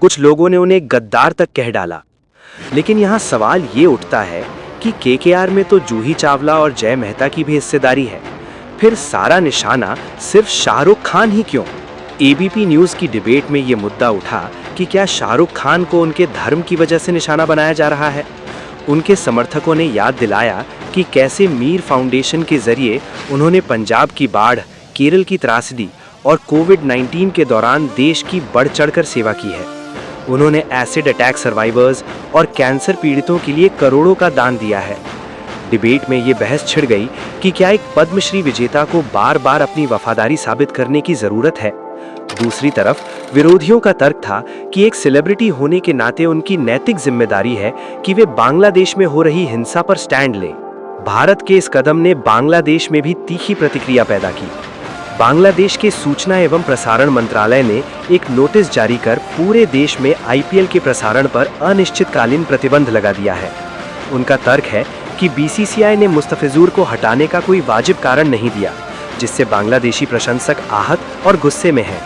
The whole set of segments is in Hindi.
कुछ लोगों ने उन्हें गद्दार तक कह डाला। लेकिन यहाँ सवाल ये उठता है कि केकेआर में तो जूही चावला और जय मेहता की भी हिस्सेदारी है, फिर सारा निशाना सिर्फ शाहरुख खान ही क्यों? एबीपी न्यूज़ की डिबेट में ये मुद्दा उठा कि क्या शाहरुख खान को उनके धर्म की वजह से निशाना बनाया जा रहा है। उनके समर्थकों ने याद दिलाया कि कैसे मीर फाउंडेशन के जरिए उन्होंने पंजाब की बाढ़, केरल की त्रासदी और कोविड-19 के दौरान देश की बढ़ चढ़कर सेवा की है। उन्होंने एसिड अटैक सर्वाइवर्स और कैंसर पीड़ितों के लिए करोड़ों का दान दिया है। डिबेट में ये बहस छिड़ गई कि क्या एक पद्मश्री विजेता को बार बार अपनी वफादारी साबित करने की जरूरत है। दूसरी तरफ विरोधियों का तर्क था कि एक सेलिब्रिटी होने के नाते उनकी नैतिक जिम्मेदारी है कि वे बांग्लादेश में हो रही हिंसा पर स्टैंड लें। भारत के इस कदम ने बांग्लादेश में भी तीखी प्रतिक्रिया पैदा की। बांग्लादेश के सूचना एवं प्रसारण मंत्रालय ने एक नोटिस जारी कर पूरे देश में आईपीएल के प्रसारण पर अनिश्चितकालीन प्रतिबंध लगा दिया है। उनका तर्क है कि बीसीसीआई ने मुस्तफिजुर को हटाने का कोई वाजिब कारण नहीं दिया, जिससे बांग्लादेशी प्रशंसक आहत और गुस्से में हैं।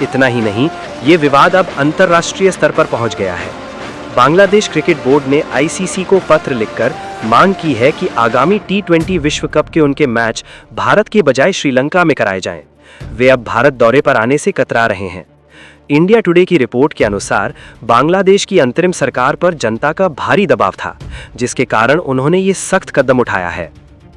इतना ही नहीं, ये विवाद अब अंतर्राष्ट्रीय स्तर पर पहुंच गया है। बांग्लादेश क्रिकेट बोर्ड ने आईसीसी को पत्र लिखकर मांग की है कि आगामी टी20 विश्व कप के उनके मैच भारत के बजाय श्रीलंका में कराए जाएं। वे अब भारत दौरे पर आने से कतरा रहे हैं। इंडिया टुडे की रिपोर्ट के अनुसार बांग्लादेश की अंतरिम सरकार पर जनता का भारी दबाव था, जिसके कारण उन्होंने ये सख्त कदम उठाया है।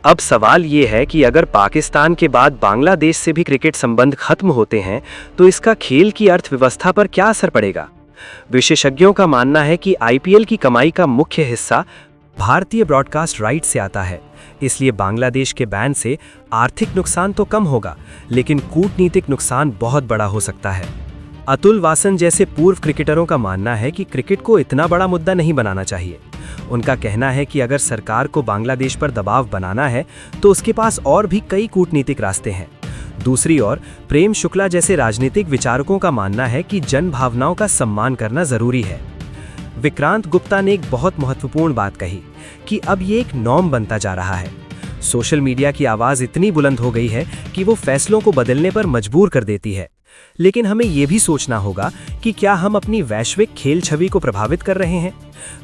अब सवाल ये है कि अगर पाकिस्तान के बाद बांग्लादेश से भी क्रिकेट संबंध खत्म होते हैं तो इसका खेल की अर्थव्यवस्था पर क्या असर पड़ेगा। विशेषज्ञों का मानना है कि आईपीएल की कमाई का मुख्य हिस्सा भारतीय ब्रॉडकास्ट राइट से आता है, इसलिए बांग्लादेश के बैन से आर्थिक नुकसान तो कम होगा, लेकिन कूटनीतिक नुकसान बहुत बड़ा हो सकता है। अतुल वासन जैसे पूर्व क्रिकेटरों का मानना है कि क्रिकेट को इतना बड़ा मुद्दा नहीं बनाना चाहिए। उनका कहना है कि अगर सरकार को बांग्लादेश पर दबाव बनाना है तो उसके पास और भी कई कूटनीतिक रास्ते हैं। दूसरी ओर प्रेम शुक्ला जैसे राजनीतिक विचारकों का मानना है कि जन भावनाओं का सम्मान करना जरूरी है। विक्रांत गुप्ता ने एक बहुत महत्वपूर्ण बात कही कि अब ये एक नॉर्म बनता जा रहा है। सोशल मीडिया की आवाज इतनी बुलंद हो गई है कि वो फैसलों को बदलने पर मजबूर कर देती है। लेकिन हमें ये भी सोचना होगा कि क्या हम अपनी वैश्विक खेल छवि को प्रभावित कर रहे हैं।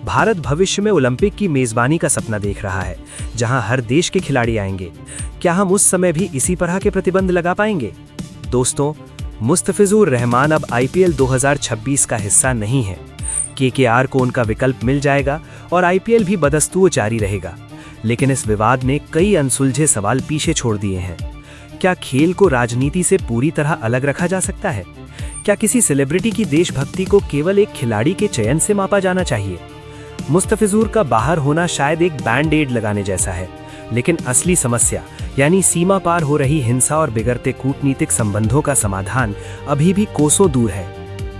भारत भविष्य में ओलंपिक की मेजबानी का सपना देख रहा है, जहां हर देश के खिलाड़ी आएंगे। क्या हम उस समय भी इसी तरह के प्रतिबंध लगा पाएंगे? दोस्तों, मुस्तफिजुर रहमान अब आईपीएल 2026 का हिस्सा नहीं है। केकेआर को उनका विकल्प मिल जाएगा और आईपीएल भी बदस्तूर जारी रहेगा। लेकिन इस विवाद ने कई अनसुलझे सवाल पीछे छोड़ दिए हैं। क्या खेल को राजनीति से पूरी तरह अलग रखा जा सकता है? क्या किसी सेलिब्रिटी की देशभक्ति को केवल एक खिलाड़ी के चयन से मापा जाना चाहिए? मुस्तफिजुर का बाहर होना शायद एक बैंड एड लगाने जैसा है, लेकिन असली समस्या यानी सीमा पार हो रही हिंसा और बिगड़ते कूटनीतिक संबंधों का समाधान अभी भी कोसों दूर है।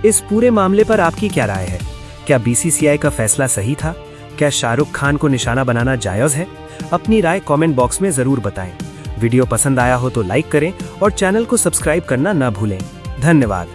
इस पूरे मामले पर आपकी क्या राय है? क्या बीसीसीआई का फैसला सही था? क्या शाहरुख खान को निशाना बनाना जायज है? अपनी राय कमेंट बॉक्स में जरूर बताएं। वीडियो पसंद आया हो तो लाइक करें और चैनल को सब्सक्राइब करना न भूलें। धन्यवाद।